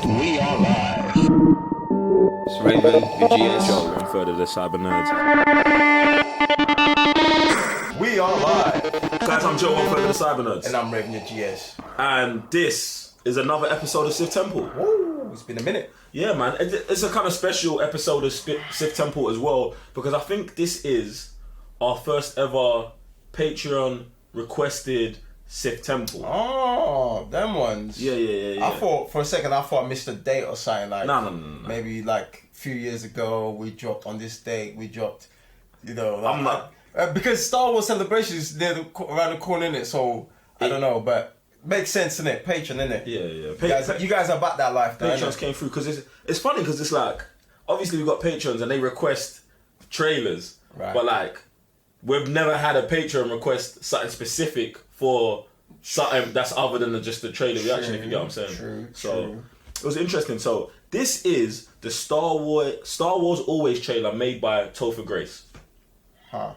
We are live. It's Raven, your GS. Joe, and further the cyber nerds. We are live. Guys, I'm Joe, one further the cyber nerds. And I'm Raven, your GS. And this is another episode of Sith Temple. Woo, it's been a minute. Yeah, man. It's a kind of special episode of Sith Temple as well, because I think this is our first ever Patreon requested Sith Temple. Oh, them ones. Yeah. I thought for a second I missed a date or something like. No. Maybe like a few years ago we dropped on this date. We dropped, you know. Like, I'm not because Star Wars Celebration is around the corner, innit? So I don't know, but makes sense, innit? Patreon, innit? Yeah. You guys are about that life, though. Patrons came through because it's funny because it's like obviously we've got patrons and they request trailers, right. But like we've never had a patron request something specific for something that's other than just the trailer reaction. If you get what I'm saying. True. It was interesting. So this is the Star Wars Always trailer made by Topher Grace. Huh.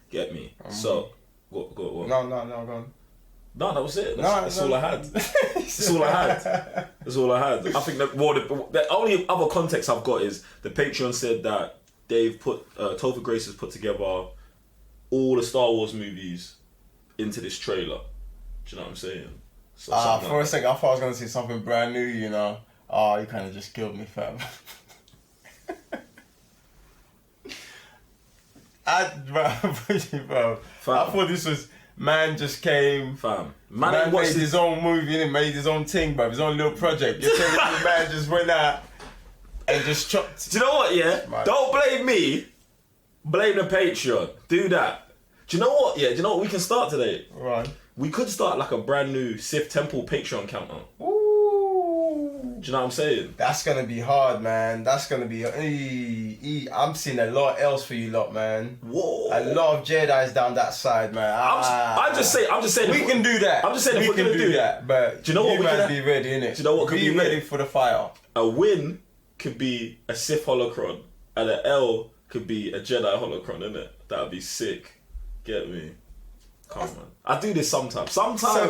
Get me? So what? No, go on. No, that was it. That's all I had. That's all I had. I think that the only other context I've got is the Patreon said that they've put Topher Grace has put together all the Star Wars movies into this trailer. Do you know what I'm saying? So for a second, I thought I was going to see something brand new, you know. Oh, you kind of just killed me, fam. Bro. I thought this was... Man just came... Fam. Man made his own movie and made his own thing, bro. His own little project. You're telling me man just went out and just chopped... Do you know what, yeah? Man. Don't blame me. Blame the Patreon. Do that. Do you know what, yeah? Do you know what we can start today? Right. We could start like a brand new Sith Temple Patreon countdown. Ooh. Do you know what I'm saying? That's going to be hard, man. That's going to be... I'm seeing a lot else for you lot, man. Whoa. A lot of Jedi's down that side, man. I'm just saying... We can do that. I'm just saying if we're going to do that. But do you know what we might be ready, innit? Do you know what could be ready for the fire? A win could be a Sith holocron. And an L could be a Jedi holocron, innit? That would be sick. Get me? Come on. I do this sometimes. Sometimes I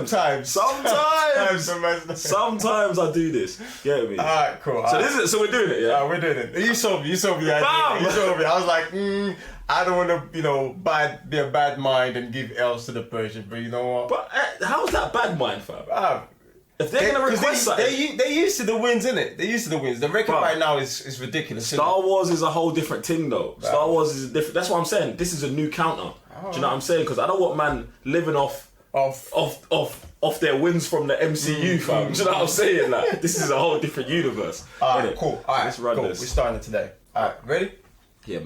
do this. Get me? Alright, cool. So we're doing it, yeah? We're doing it. You sold me. You sold me. I was like, I don't want to, be a bad mind and give L's to the Persian, but you know what? But how's that bad mind, fam? If they're going to request something... They're used to the wins, innit? They're used to the wins. The record right now is ridiculous. Star Wars is a whole different thing, though. Right. Star Wars is different. That's what I'm saying. This is a new counter. Do you know what I'm saying? Because I don't want man living off their wins from the MCU, fam. Do you know what I'm saying? Like, this is a whole different universe. Alright, cool. Alright, let's run this. We're starting it today. Alright, ready? Yeah.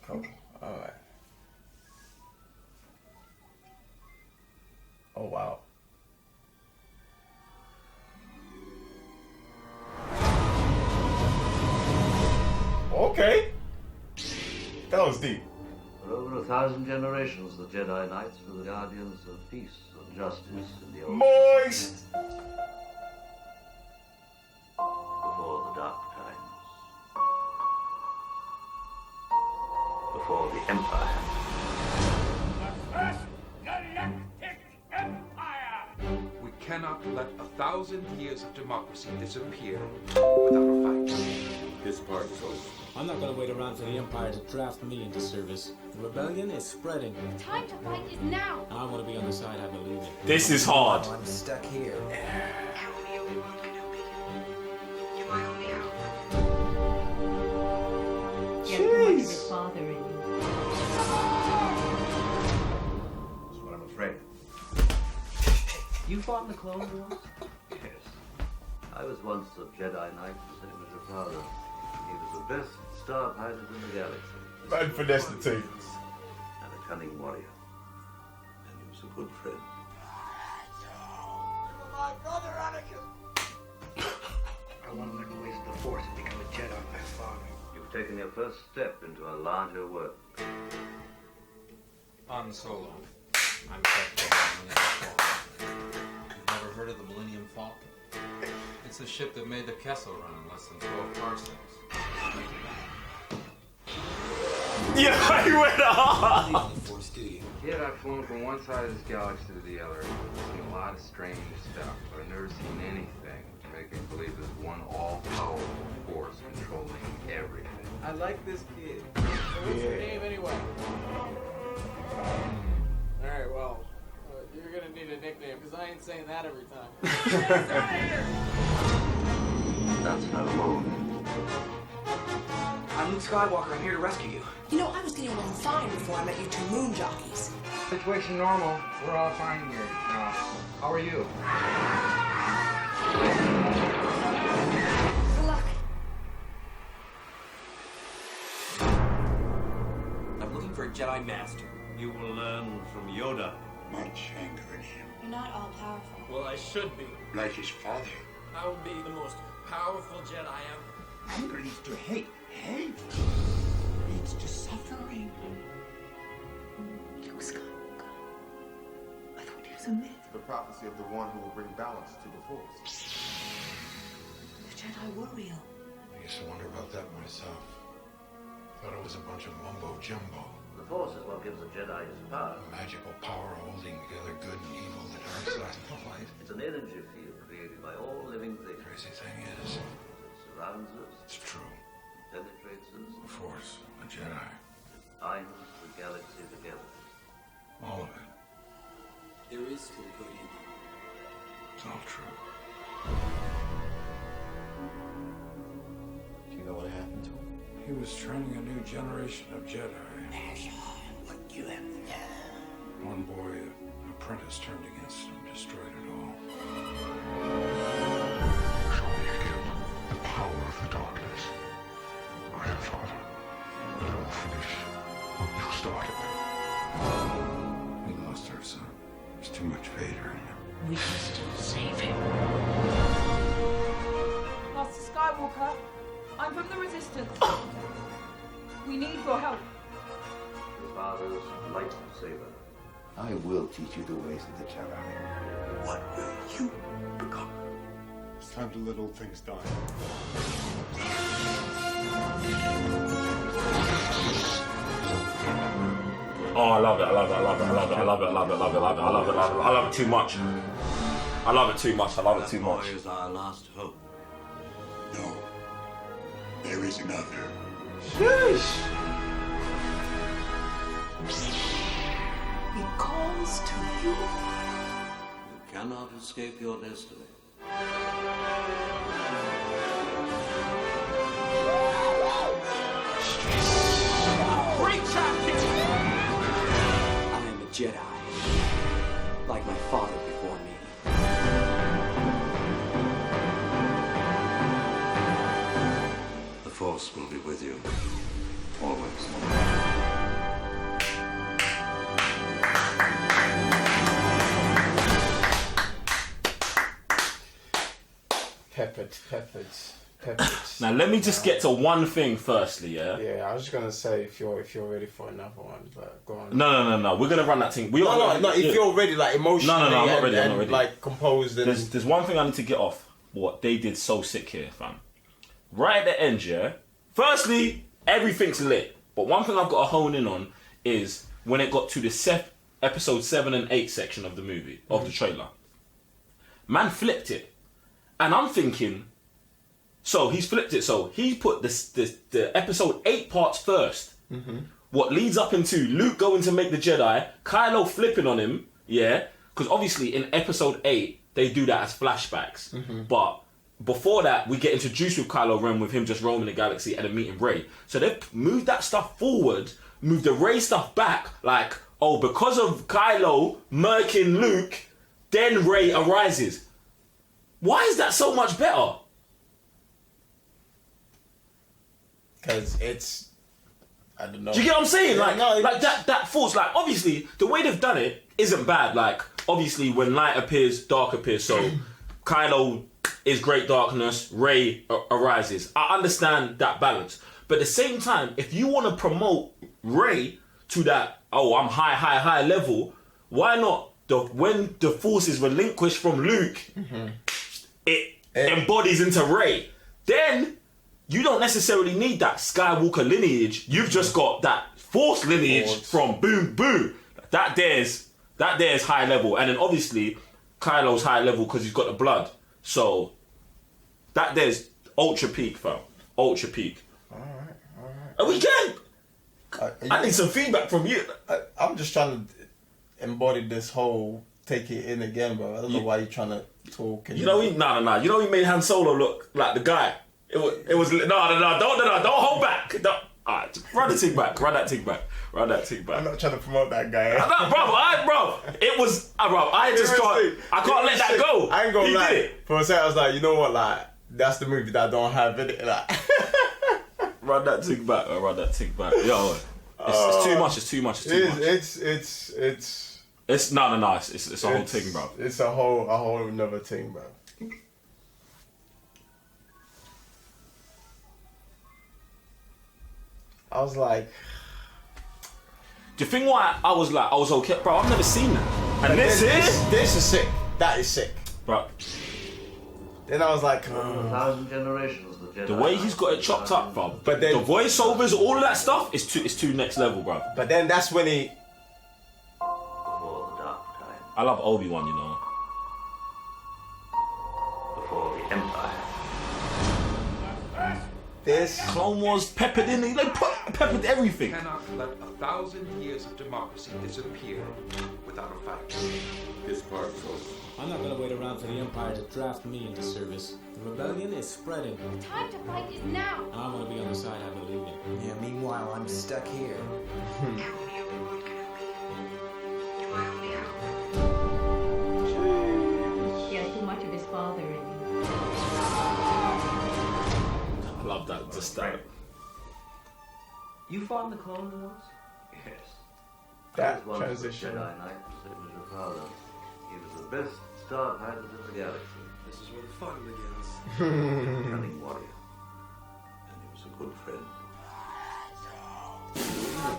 Cool. Alright. Oh, wow. Okay. That was deep. For over 1,000 generations, the Jedi Knights were the guardians of peace and justice in the old... Moist! Before the dark times. Before the Empire. The First Galactic Empire! We cannot let 1,000 years of democracy disappear without a fight. This part is over. I'm not going to wait around for the Empire to draft me into service. The rebellion is spreading. The time to fight is now. I want to be on the side I believe in. This is hard. I'm stuck here. Tell me you want to do me. You're my only hope. Jeez. His father in you. That's what I'm afraid. You fought in the Clone Wars? Yes. I was once a Jedi Knight, the same as your father. He was the best star pilot in the galaxy. Man finesse the team. And a cunning warrior. And he was a good friend. My brother Anakin! I want to learn the ways of the Force and become a Jedi like my father. You've taken your first step into a larger world. Han Solo. I'm Captain Millennium Falcon. Never heard of the Millennium Falcon? It's the ship that made the Kessel run in less than 12 parsecs. Yeah, he went hard. Kid, I've flown from one side of this galaxy to the other. I've seen a lot of strange stuff, but I've never seen anything to make me believe there's one all-powerful force controlling everything. I like this kid. So what's your name anyway? Alright, well, you're gonna need a nickname, because I ain't saying that every time. That's no move. I'm Luke Skywalker. I'm here to rescue you. You know, I was getting along fine before I met you two moon jockeys. Situation normal. We're all fine here. How are you? Good luck. I'm looking for a Jedi Master. You will learn from Yoda. Much anger in him. You're not all powerful. Well, I should be. Like his father. I would be the most powerful Jedi ever. Anger leads to hate. Hate leads to suffering. Luke Skywalker. I thought he was a myth. The prophecy of the one who will bring balance to the Force. The Jedi were real. I used to wonder about that myself. Thought it was a bunch of mumbo jumbo. The Force is what gives the Jedi his power. A magical power holding together good and evil, the dark side and the light. It's an energy field created by all living things. Crazy thing is, It surrounds us, it's true. penetrates us, The Force, a Jedi, binds the galaxy together. all of it. There is still good in you. It's all true. Do you know what happened to him? He was training a new generation of Jedi. What you have done. One boy, an apprentice, turned against him, destroyed it all. Show me again the power of the darkness. Grandfather, let him finish what you started. We lost our son. There's too much Vader in him. We can still save him. Master Skywalker, I'm from the Resistance. We need your help. His father's lightsaber. I will teach you the ways of the Jedi. What will you become? It's time to let old things die. Oh, I love it, I love it, I love it, I love it, I love it, I love it, I love it, I love it, I love it, I love it, I love it too much. I love it too much, I love it too much. That boy is our last hope. No. There is another. Sheesh. He calls to you. You cannot escape your destiny. Great shot, kid! I am a Jedi. Like my father before me. The Force will be with you. Always. Peppered. Now let me just get to one thing firstly, yeah? Yeah, I was just gonna say if you're ready for another one, but go on. No. We're gonna run that thing. No. If you're ready, like emotionally, I'm not ready. and like composed. And... There's one thing I need to get off. What they did so sick here, fam. Right at the end, yeah. Firstly, everything's lit, but one thing I've got to hone in on is when it got to the episode 7 and 8 section of the movie of the trailer. Man flipped it, and I'm thinking. So he's flipped it. So he put the episode 8 parts first. Mm-hmm. What leads up into Luke going to make the Jedi, Kylo flipping on him, yeah? Because obviously in episode 8, they do that as flashbacks. Mm-hmm. But before that, we get introduced with Kylo Ren with him just roaming the galaxy and then meeting Rey. So they've moved that stuff forward, moved the Rey stuff back, like, oh, because of Kylo murking Luke, then Rey arises. Why is that so much better? Because it's, I don't know. Do you get what I'm saying? Yeah, like, no, like that force. Like, obviously, the way they've done it isn't bad. Like, obviously, when light appears, dark appears. So, Kylo is great darkness. Rey arises. I understand that balance, but at the same time, if you want to promote Rey to that, oh, I'm high level, why not? When the force is relinquished from Luke, it embodies into Rey. Then you don't necessarily need that Skywalker lineage. You've just got that Force lineage from boom, boom. That there's high level. And then obviously, Kylo's high level because he's got the blood. So, that there's ultra peak, fam. Ultra peak. Alright. And we can! I need some feedback from you. I'm just trying to embody this whole take it in again, bro. I don't know why you're trying to talk. You know, nah. You know, he made Han Solo look like the guy. It was no. Don't hold back. Alright, run that thing back. I'm not trying to promote that guy. bro. It was, bro. I can't let that go. I ain't gonna He lie. did it. For a second, I was like, you know what, like, that's the movie that I don't have in it. Like, run that thing back. Yo, it's too much. It's too much. It's no. It's a whole thing, bro. It's a whole another thing, bro. I was like, the thing why I was okay, bro. I've never seen that. And this is sick. That is sick, bro. Then I was like, 1,000 generations. The way he's got it chopped up, bro. But then the voiceovers, all of that stuff, is too next level, bro. But then that's when he. Before the dark time. I love Obi-Wan, you know. Before the Empire. This Clone Wars peppered in. They peppered everything. Cannot let 1,000 years of democracy disappear without a fight. This part's over. I'm not gonna wait around for the Empire to draft me into service. The rebellion is spreading. The time to fight is now. I wanna be on the side I believe in. Yeah, meanwhile, I'm stuck here. Tell me, Obi-Wan Kenobi. You're my only hope. He has too much of his father in him. I love that. Just that. You fought in the Clone Wars? Yes. That I was once transition. a Jedi Knight, same as your father. He was the best starfighter in the galaxy. This is where the fun begins. Cunning warrior. And he was a good friend.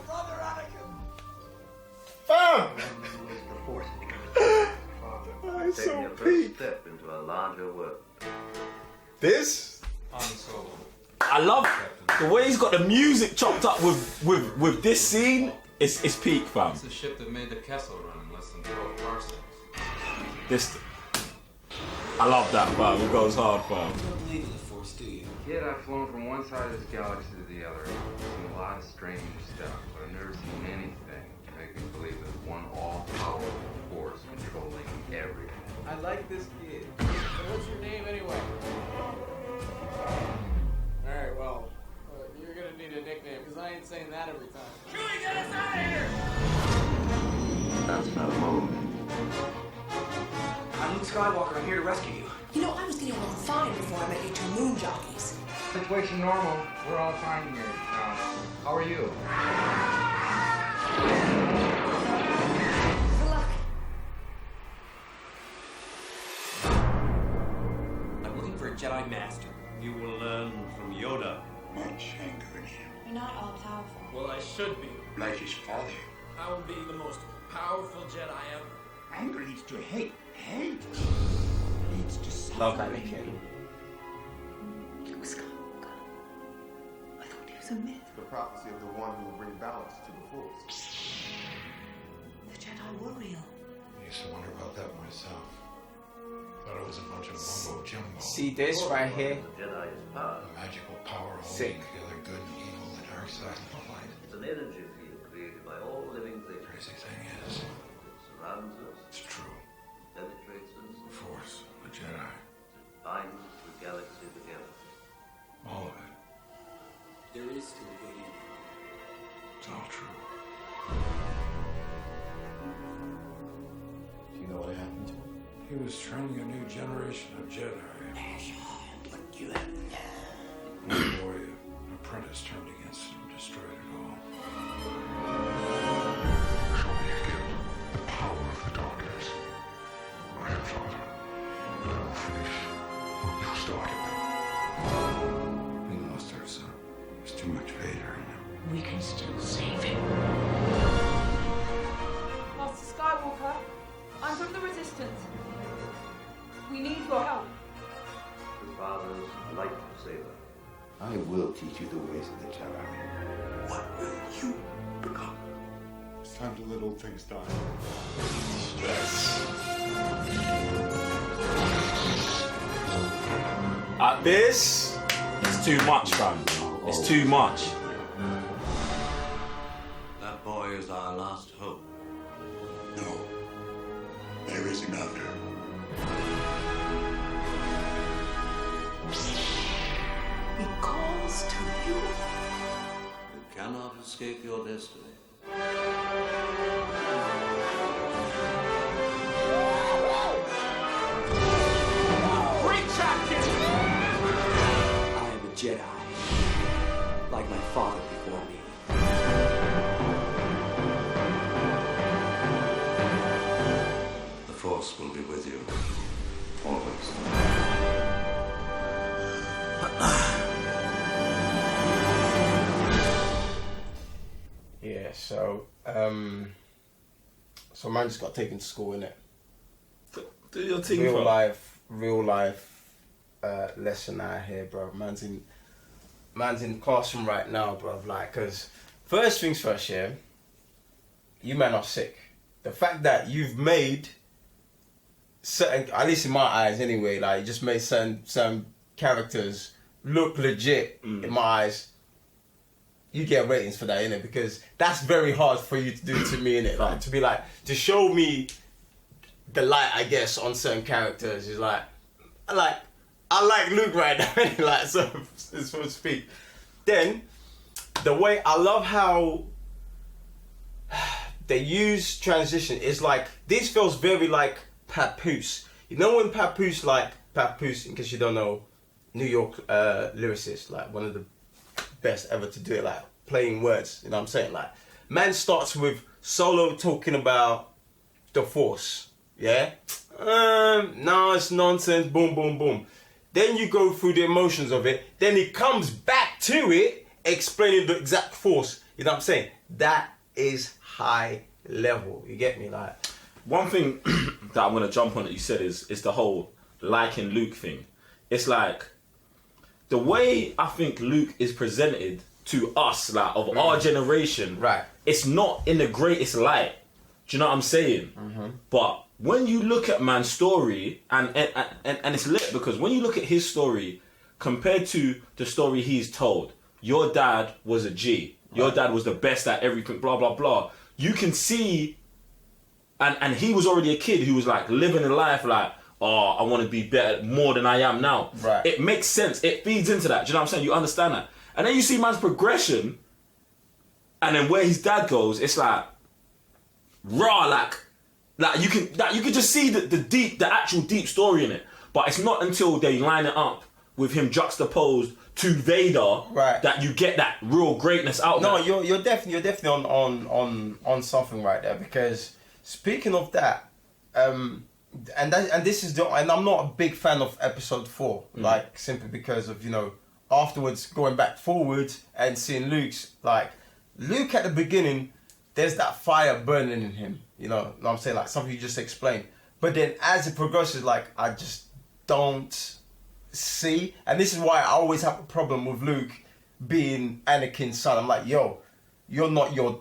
Brother Anakin! Fam! The Force It's taking so your first peak. step into a larger world. This? Han Solo. I love the way he's got the music chopped up with this scene. It's peak, fam. It's the ship that made the Kessel run in less than 12 parsecs. This, I love that, fam. It goes hard, fam. You don't believe in the Force, do you? Yet I've flown from one side of this galaxy to the other. Seen a lot of strange stuff, but I've never seen anything to make me believe there's one all-powerful force controlling everything. I like this kid. So what's your name anyway? Alright, well, you're gonna need a nickname, because I ain't saying that every time. Chewie, get us out of here! That's no move. I'm Luke Skywalker. I'm here to rescue you. You know, I was getting along fine before I met you two moon jockeys. Situation normal. We're all fine here. How are you? Good luck. I'm looking for a Jedi Master. You will learn from Yoda. Much anger in him. You're not all powerful. Well, I should be. Like his father. I will be the most powerful Jedi ever. Anger leads to hate. Hate leads to Love suffering. Anakin. Luke Skywalker. I thought he was a myth. The prophecy of the one who will bring balance to the Force. The Jedi were real. I used to wonder about that myself. Thought it was a bunch of mumbo jumbo. See this right here? The Jedi is power. A magical power Sick. holding together good and evil, the dark side and the light. It's an energy field created by all living things. Crazy thing is, It surrounds us, it's true. penetrates us, The Force, the Jedi, binds the galaxy together. all of it. There is still good evil. It's all true. Do you know what happened to him? He was training a new generation of Jedi. One boy, an apprentice, turned against him, destroyed it all. Show me again the power of the darkness. Grandfather, I'll finish what you started. We lost our son. There's too much Vader in him. We can still save him. Master Skywalker, I'm from the Resistance. We need your help. Your father's lightsaber. I will teach you the ways of the Jedi. What will you become? It's time to let old things die. At this, it's too much, fam. It's too much. That boy is our last hope. No. There is another. He calls to you. You cannot escape your destiny. I am a Jedi, like my father before me. The Force will be with you. Always. Yeah, so man just got taken to school, innit? Do your thing, real life lesson out here, bro. Man's in the classroom right now, bro. Like, cause first things first, yeah. You man are sick. The fact that you've made certain, at least in my eyes, anyway, like you just made certain characters look legit in my eyes. You get ratings for that, innit? Because that's very hard for you to do to me, innit? Like, to be like, to show me the light, I guess, on certain characters is like, I like Luke right now, like, so to speak. Then, the way, I love how they use transition. It's like, this feels very like Papoose. You know when Papoose, in case you don't know, New York lyricist, like one of the best ever to do it, like playing words, you know what I'm saying? Like, man starts with Solo talking about the Force, yeah? No, it's nonsense, boom, boom, boom. Then you go through the emotions of it, then he comes back to it, explaining the exact Force, you know what I'm saying? That is high level, you get me? Like, one thing that I'm gonna jump on that you said is the whole liking Luke thing. It's like, the way I think Luke is presented to us, like, of our generation, right? It's not in the greatest light. Do you know what I'm saying? But when you look at man's story, and it's lit, because when you look at his story compared to the story he's told, your dad was a G. Your dad was the best at everything, blah, blah, blah. You can see, and he was already a kid who was like living a life like, oh, I want to be better, more than I am now. Right. It makes sense. It feeds into that. Do you know what I'm saying? You understand that. And then you see man's progression, and then where his dad goes, it's like raw, like you can just see the actual deep story in it. But it's not until they line it up with him juxtaposed to Vader, right, that you get that real greatness out. No, there. you're definitely on something right there, because speaking of that, and this is and I'm not a big fan of episode 4, like, simply because of, you know, afterwards going back forward and seeing Luke at the beginning, there's that fire burning in him, you know what I'm saying, like something you just explained. But then as it progresses, like, I just don't see, and this is why I always have a problem with Luke being Anakin's son. I'm like, yo, you're not your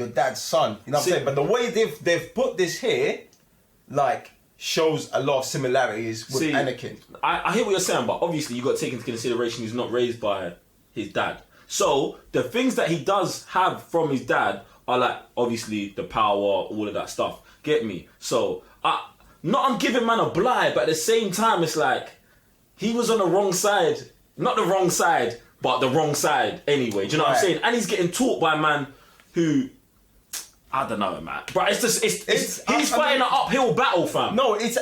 dad's son, you know what I'm saying? But the way they've put this here, like, shows a lot of similarities with Anakin. I hear what you're saying, but obviously you got to take into consideration he's not raised by his dad. So the things that he does have from his dad are, like, obviously the power, all of that stuff. Get me? So I'm giving man a blight, but at the same time it's like he was on the wrong side. Not the wrong side, but the wrong side anyway. Do you know what I'm saying? And he's getting taught by a man who, I don't know, man. But it's just he's fighting an uphill battle, fam. No, he's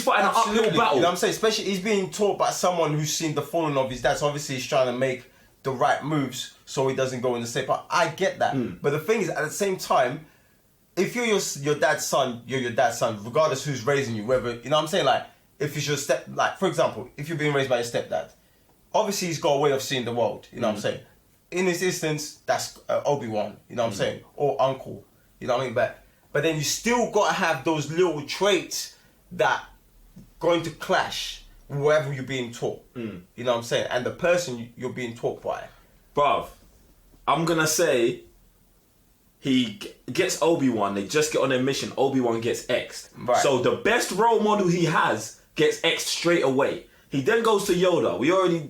fighting an uphill battle. You know what I'm saying? Especially he's being taught by someone who's seen the falling of his dad. So obviously he's trying to make the right moves so he doesn't go in the same path. I get that. But the thing is, at the same time, if you're your dad's son, you're your dad's son, regardless who's raising you. Whether, you know what I'm saying, like, if it's your like, for example, if you're being raised by your stepdad, obviously he's got a way of seeing the world. You know what I'm saying? In this instance, that's Obi-Wan. You know what I'm saying? Or uncle. You know what I mean? But then you still got to have those little traits that going to clash whatever you're being taught. You know what I'm saying? And the person you're being taught by. Bruv, I'm gonna say he gets Obi-Wan, they just get on their mission, Obi-Wan gets X'd. Right. So the best role model he has gets X'd straight away. He then goes to Yoda.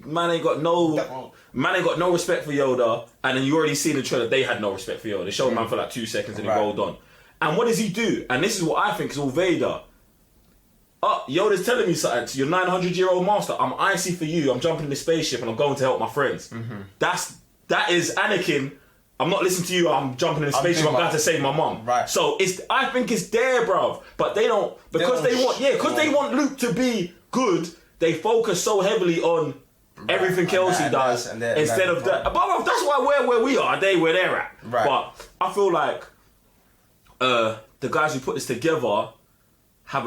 Man ain't got no respect for Yoda, and then you already see the trailer, they had no respect for Yoda. They showed man for like 2 seconds and he rolled on. And what does he do? And this is what I think is all Vader. Yoda's telling me something. To your 900-year-old master, I'm icy for you. I'm jumping in the spaceship and I'm going to help my friends. That is Anakin. I'm not listening to you. I'm jumping in the spaceship. I'm going to save my mum. Right. So I think it's there, bruv. But they don't because they want Luke to be good. They focus so heavily on everything else he does instead of that. But bruv, that's why we're where we are. Where they're at. Right. But I feel like the guys who put this together have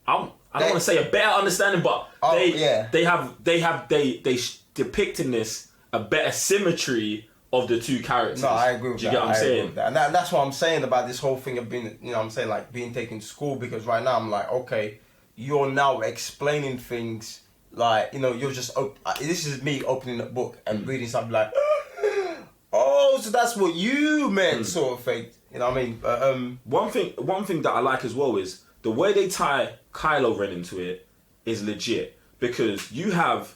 I don't want to say a better understanding, but they depict in this a better symmetry of the two characters. No, I agree with that. Do you get what I'm saying? And that's what I'm saying about this whole thing of being, you know what I'm saying, like being taken to school, because right now I'm like, okay, you're now explaining things like, you know, you're just, this is me opening a book and reading something like, oh, so that's what you meant, sort of thing. You know what I mean? One thing that I like as well is the way they tie Kylo Ren into it is legit, because you have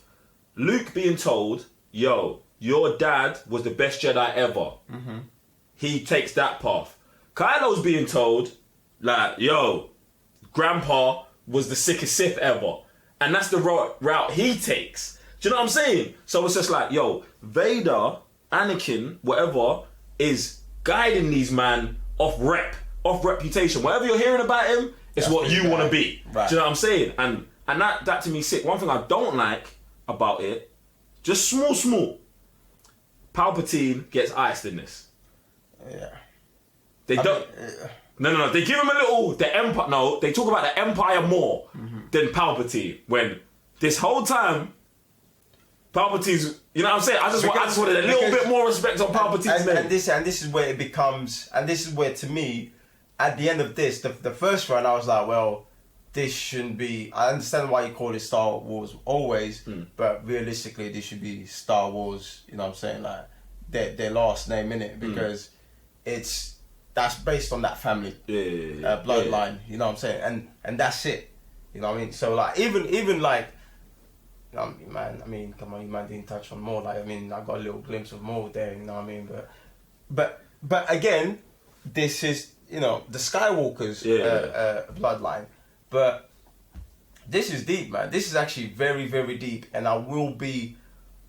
Luke being told, yo, your dad was the best Jedi ever. He takes that path. Kylo's being told, like, yo, Grandpa was the sickest Sith ever. And that's the route he takes. Do you know what I'm saying? So it's just like, yo, Vader, Anakin, whatever, is guiding these man off reputation. Whatever you're hearing about him, it's what you want to be. Right. Do you know what I'm saying? And that to me is sick. One thing I don't like about it, just small. Palpatine gets iced in this. Yeah. They don't. No. They give him a little. The Empire. No, they talk about the Empire more than Palpatine. When this whole time, Palpatine's. You know what I'm saying? I just wanted a little bit more respect on Palpatine's name. And this is where it becomes. And this is where, to me, at the end of this, the first run, I was like, well, this shouldn't be. I understand why you call it Star Wars always, but realistically, this should be Star Wars. You know what I'm saying? Like their last name in it, because that's based on that family bloodline. You know what I'm saying? And that's it. You know what I mean? So like even like, man. I mean, come on, you man didn't touch on more. Like, I mean, I got a little glimpse of more there. You know what I mean? But again, this is, you know, the Skywalker's bloodline. But this is deep, man. This is actually very, very deep, and I will be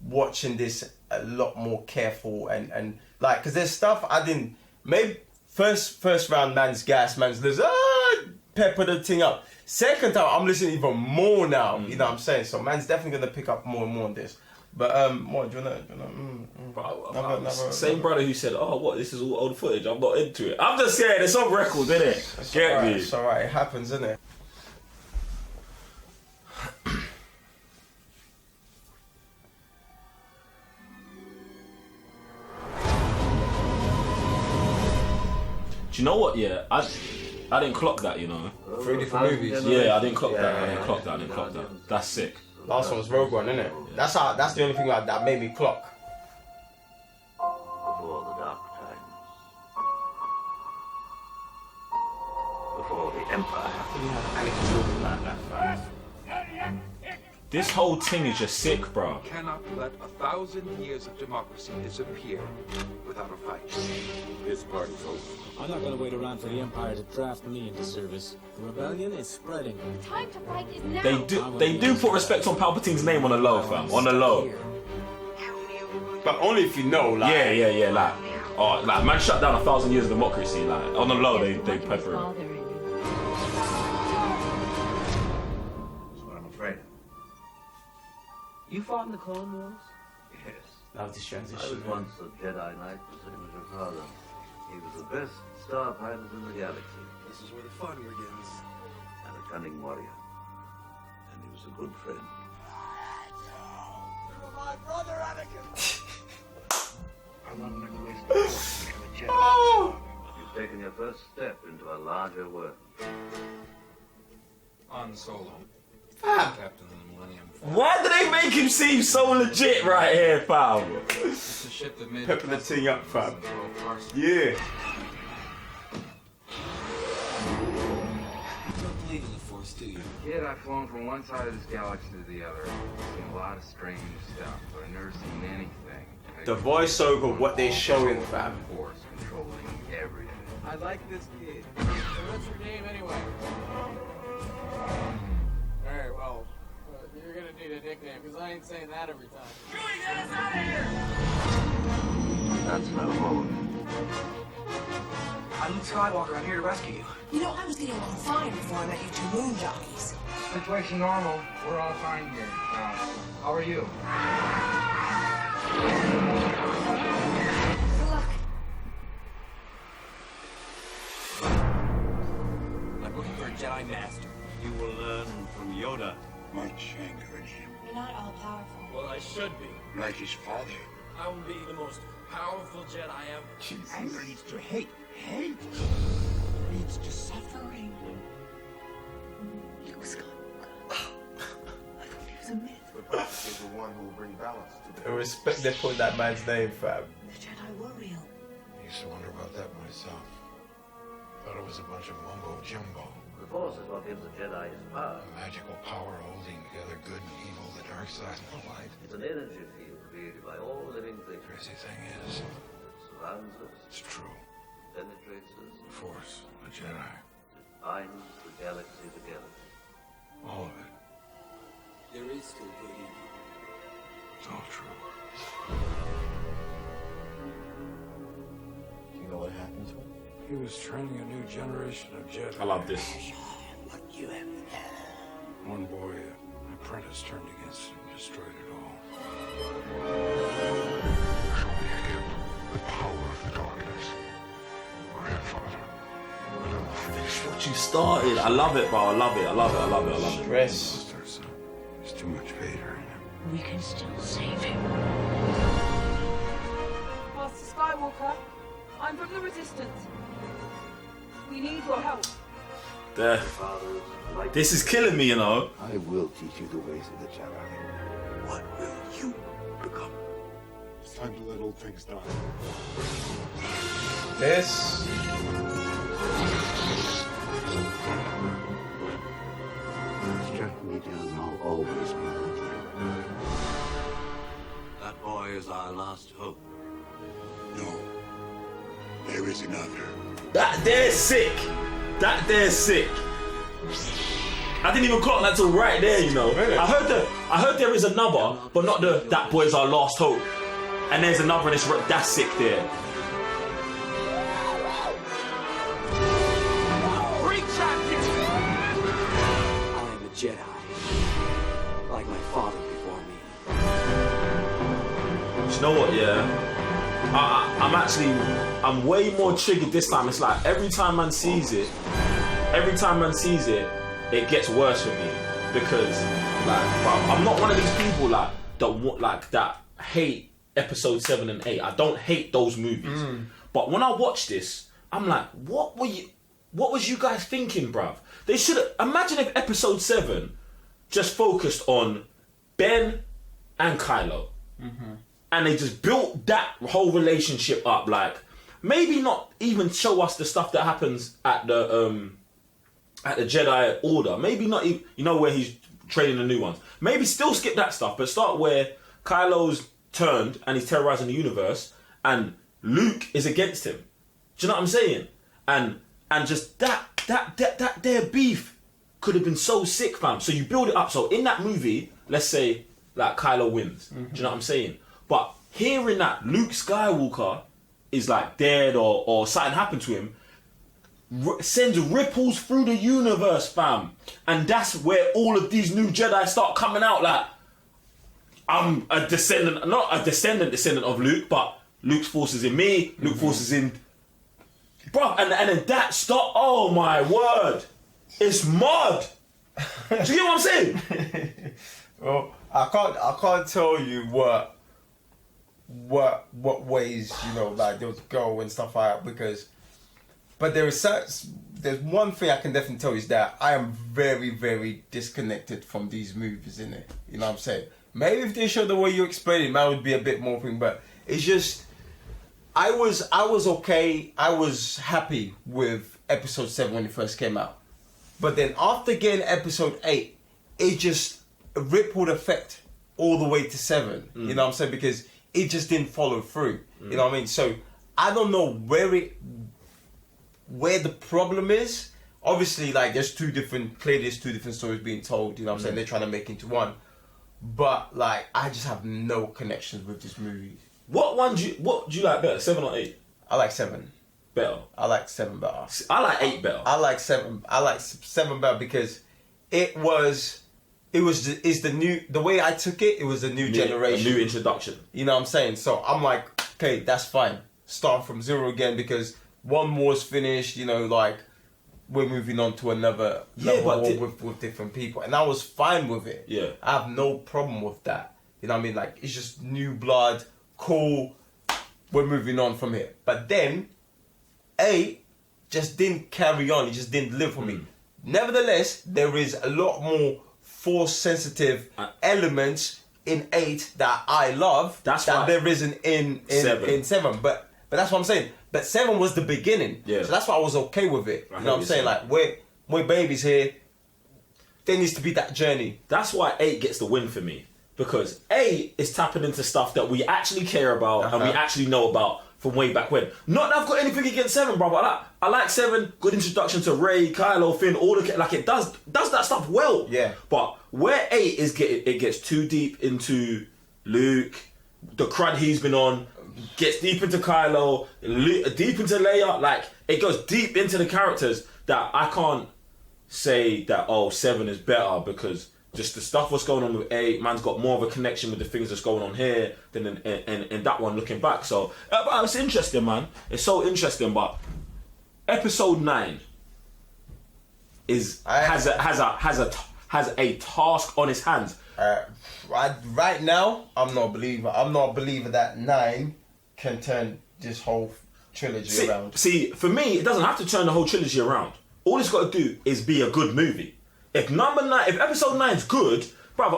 watching this a lot more careful and like, because there's stuff I didn't. Maybe first round, man's gas, man's pepper the thing up. Second time, I'm listening even more now. You know what I'm saying? So man's definitely gonna pick up more and more on this. But what do you wanna? Same brother who said, "Oh, what? This is all old footage. I'm not into it." I'm just saying, it's on record, isn't it? Get me? It's alright. It happens, isn't it? Do you know what? Yeah, I didn't clock that. You know, 3 different movies. Yeah, I didn't clock that. I didn't clock that. That's sick. Last one was Rogue One, innit? Yeah. That's the only thing that made me clock. Before the dark times. Before the Empire. This whole thing is just sick, bro. We cannot let 1,000 years of democracy disappear without a fight. This part is over. I'm not gonna wait around for the Empire to draft me into service. The rebellion is spreading. Time to fight is now. They do put respect on Palpatine's name on the low, fam. On the low. But only if you know, like. Yeah. Like man shut down 1,000 years of democracy. Like on the low, they pepper him. You fought in the Clone Wars? Yes. Love this transition. I was once a Jedi Knight, the same as your father. He was the best star pilot in the galaxy. This is where the fun begins. And a cunning warrior. And he was a good friend. You're my brother, Anakin! I'm not going to waste my life to become a Jedi. You've taken your first step into a larger world. Han Solo. Captain of the Millennium Falcon. Why do they make him seem so legit right here, fam? It's a ship that made Pepping the thing up, fam. Yeah. You don't believe in the Force, do you? Kid, I've flown from one side of this galaxy to the other. Seen a lot of strange stuff, but I've never seen anything. The voiceover, what they're showing, fam. Force controlling everything. I like this kid. So what's your name anyway? Alright, well, you're gonna need a nickname, because I ain't saying that every time. Julie, get us out of here! That's no hope. I'm Luke Skywalker. I'm here to rescue you. You know, I was getting along fine before I met you two moon jockeys. Situation normal. We're all fine here. How are you? Good luck. I'm looking for a Jedi Master. You will learn from Yoda. Much anger in him. You're not all powerful. Well, I should be. Like his father. I will be the most powerful Jedi ever. Anger leads to hate. Hate leads to suffering. Luke Skywalker. I thought he was a myth. The prophet is the one who will bring balance to I respect they put that man's name, fam. The Jedi were real. I used to wonder about that myself. Thought it was a bunch of mumbo jumbo. The Force is what gives the Jedi his power. A magical power holding together good and evil, the dark side and the light. It's an energy field created by all living things. Crazy thing is, It surrounds us, it's true. penetrates us, The Force, the Jedi, binds the galaxy together. all of it. There is still good evil. It's all true. Do you know what happened to him? He was training a new generation of Jedi. I love this. What you have done. One boy, an apprentice, turned against him, destroyed it all. Show me again the power of the darkness. Grandfather, I will finish What you started. I love it, bro. I love it. I love it. I love it. I love it. Stress. There's too much Vader in him. We can still save him. Master Skywalker, I'm from the Resistance. We need your help. There. This is killing me, you know. I will teach you the ways of the Jedi. What will you become? It's time to let old things die. This. Struck me down, I'll always be with you. That boy is our last hope. No. There is another. That there's sick. That there's sick. I didn't even clock that till right there, you know. Really? I heard there is another, but not the that boy's our last hope. And there's another, and it's that's sick there. I am a Jedi. Like my father before me. You know what, yeah? I'm way more triggered this time. It's like every time man sees it, it gets worse for me. Because, like, bro, I'm not one of these people, like, that hate episode 7 and 8. I don't hate those movies. But when I watch this, I'm like, what was you guys thinking, bruv? They should have, imagine if episode 7 just focused on Ben and Kylo. And they just built that whole relationship up. Like, maybe not even show us the stuff that happens at the Jedi Order. Maybe not even, you know, where he's training the new ones. Maybe still skip that stuff, but start where Kylo's turned and he's terrorizing the universe and Luke is against him. Do you know what I'm saying? And just that their beef could have been so sick, fam. So you build it up. So in that movie, let's say, like, Kylo wins. Do you know what I'm saying? But hearing that Luke Skywalker is like dead or something happened to him sends ripples through the universe, fam. And that's where all of these new Jedi start coming out. Like, I'm a descendant, not a descendant of Luke, but Luke's force is in me, Luke's force is in... Bro, and then that start, oh my word, it's mud. Do you get what I'm saying? Well, I can't tell you what ways, you know, like they'll go and stuff like that, because But there's one thing I can definitely tell you is that I am very, very disconnected from these movies, innit? You know what I'm saying? Maybe if they showed the way you explain it, that would be a bit more thing. But it's just, I was okay. I was happy with episode 7 when it first came out. But then after getting episode 8, it just rippled effect all the way to 7. You know what I'm saying? Because it just didn't follow through. You know what I mean? So I don't know where the problem is. Obviously, like there's two different stories being told. You know what I'm saying? They're trying to make into one. But like, I just have no connections with this movie. What do you like better, 7 or 8? I like 7 better. I like 7 better. I like 8 better. I like 7. I like 7 better because the way I took it. It was a new generation, a new introduction. You know what I'm saying? So I'm like, okay, that's fine. Start from 0 again because one war's finished. You know, like we're moving on to another war with different people, and I was fine with it. Yeah, I have no problem with that. You know what I mean? Like it's just new blood, cool. We're moving on from here. But then 8 just didn't carry on. It just didn't live for me. Nevertheless, there is a lot more force sensitive elements in 8 that I love that there isn't in 7. But that's what I'm saying. But 7 was the beginning. Yeah. So that's why I was okay with it. You know what I'm saying? Like we're babies here. There needs to be that journey. That's why 8 gets the win for me. Because 8 is tapping into stuff that we actually care about and we actually know about from way back when. Not that I've got anything against 7, bro. But I like 7. Good introduction to Rey, Kylo, Finn, all the like it does that stuff well. Yeah. But where 8 is it gets too deep into Luke, the crud he's been on, gets deep into Kylo, deep into Leia. Like it goes deep into the characters that I can't say that 7 is better because just the stuff what's going on with 8, man's got more of a connection with the things that's going on here than in that one looking back. So but it's interesting, man. It's so interesting. But episode 9 has a task on his hands. Right now, I'm not a believer. I'm not a believer that 9 can turn this whole trilogy around. See, for me, it doesn't have to turn the whole trilogy around. All it's got to do is be a good movie. If episode 9's good, brother,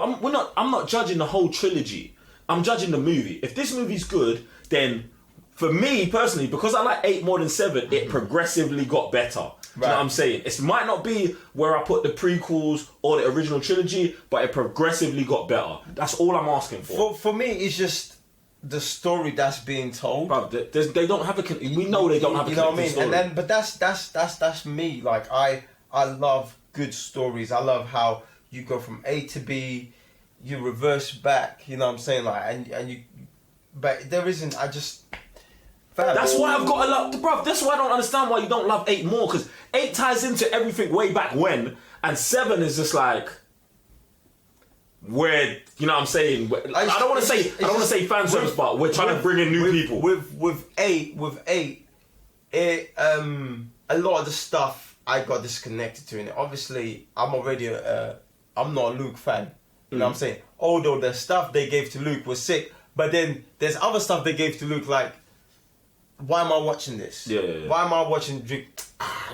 I'm not judging the whole trilogy. I'm judging the movie. If this movie's good, then for me personally, because I like 8 more than 7, it progressively got better. Do you know what I'm saying? It might not be where I put the prequels or the original trilogy, but it progressively got better. That's all I'm asking for. For me, it's just the story that's being told. Bro, they don't have a. We know they don't have a. You know what I mean? Story. And then, but that's me. Like I love good stories. I love how you go from A to B, you reverse back. You know what I'm saying? Like and you, but there isn't. That's why I've got a lot, bro. That's why I don't understand why you don't love 8 more, because 8 ties into everything way back when, and 7 is just like where, you know what I'm saying. I don't want to say fan service, but we're trying to bring in new people. With 8, a lot of the stuff I got disconnected to in it. Obviously, I'm already I'm not a Luke fan. You know what I'm saying? Although the stuff they gave to Luke was sick, but then there's other stuff they gave to Luke like, why am I watching this? Yeah. Why am I watching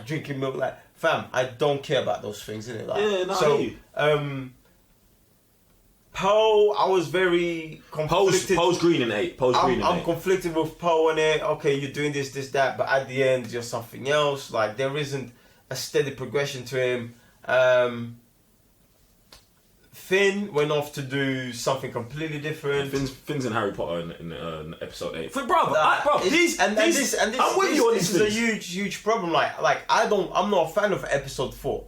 drinking milk? Like, fam, I don't care about those things, innit? Like, Poe, I was very conflicted. Poe's green in 8. I'm conflicted with Poe in it. Okay, you're doing this, that, but at the end, you're something else. Like, there isn't a steady progression to him. Finn went off to do something completely different. Finn's in Harry Potter in episode 8. I'm with you on this. This is a huge problem. Like I'm not a fan of episode 4.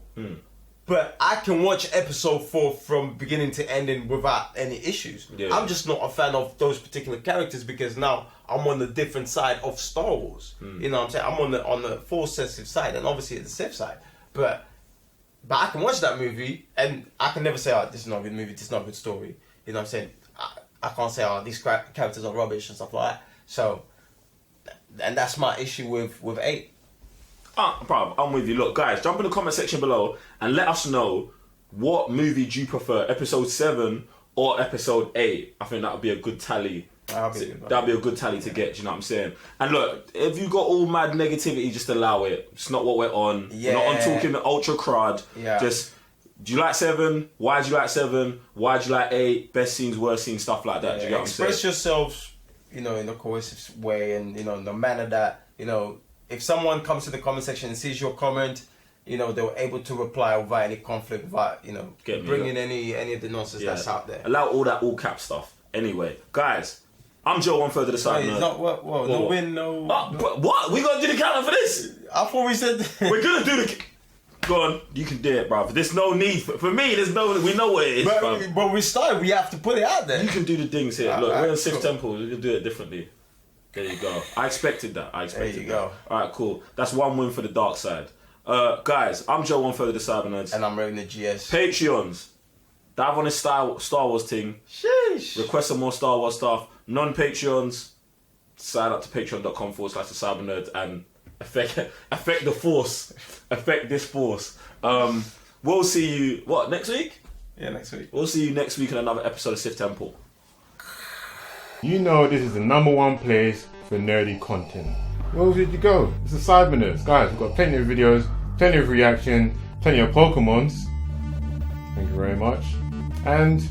But I can watch episode 4 from beginning to ending without any issues. Yeah. I'm just not a fan of those particular characters because now I'm on the different side of Star Wars. You know what I'm saying? I'm on the force sensitive side and obviously the Sith side. But I can watch that movie and I can never say, this is not a good movie, this is not a good story. You know what I'm saying? I can't say, these characters are rubbish and stuff like that. So, and that's my issue with 8. Bro, I'm with you. Look, guys, jump in the comment section below and let us know what movie do you prefer, episode 7 or episode 8. I think that would be a good tally That'd be a good tally to get. Do you know what I'm saying? And look, if you got all mad negativity, just allow it. It's not what we're on. Yeah. We're not on talking ultra crud. Yeah. Just, do you like 7? Why do you like 7? Why do you like 8? Best scenes, worst scenes, stuff like that. Do you get what I'm saying? Express yourselves, in a cohesive way, and in the manner that if someone comes to the comment section and sees your comment, they were able to reply without any conflict, without bringing any of the nonsense that's out there. Allow all that all cap stuff. Anyway, guys, I'm Joe 1/3 of the side. No win, no. What? We gotta do the counter for this? I thought we said we're gonna do the. Go on, you can do it, bruv. There's no need for me. There's no. We know what it is, bruv. But we started. We have to put it out there. You can do the things here. Look, we're in Sith Temple. We can do it differently. There you go. I expected that. There you go. All right, cool. That's 1 win for the dark side. Guys, I'm Joe 1/3 of the Cyber Nerds. And I'm Raven the GS. Patreons. Dive on this Star Wars thing. Sheesh. Request some more Star Wars stuff. Non-Patreons, sign up to patreon.com/the-cyber-nerd and affect the force. Affect this force. We'll see you, next week? Yeah, next week. We'll see you next week in another episode of Sith Temple. You know this is the #1 place for nerdy content. Where else did you go? It's the Cyber Nerds. Guys, we've got plenty of videos, plenty of reaction, plenty of Pokemons. Thank you very much. And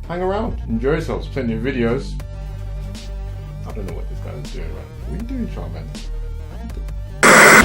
hang around, enjoy yourselves, plenty of videos. I don't know what this guy is doing right. What are you doing, Charmander?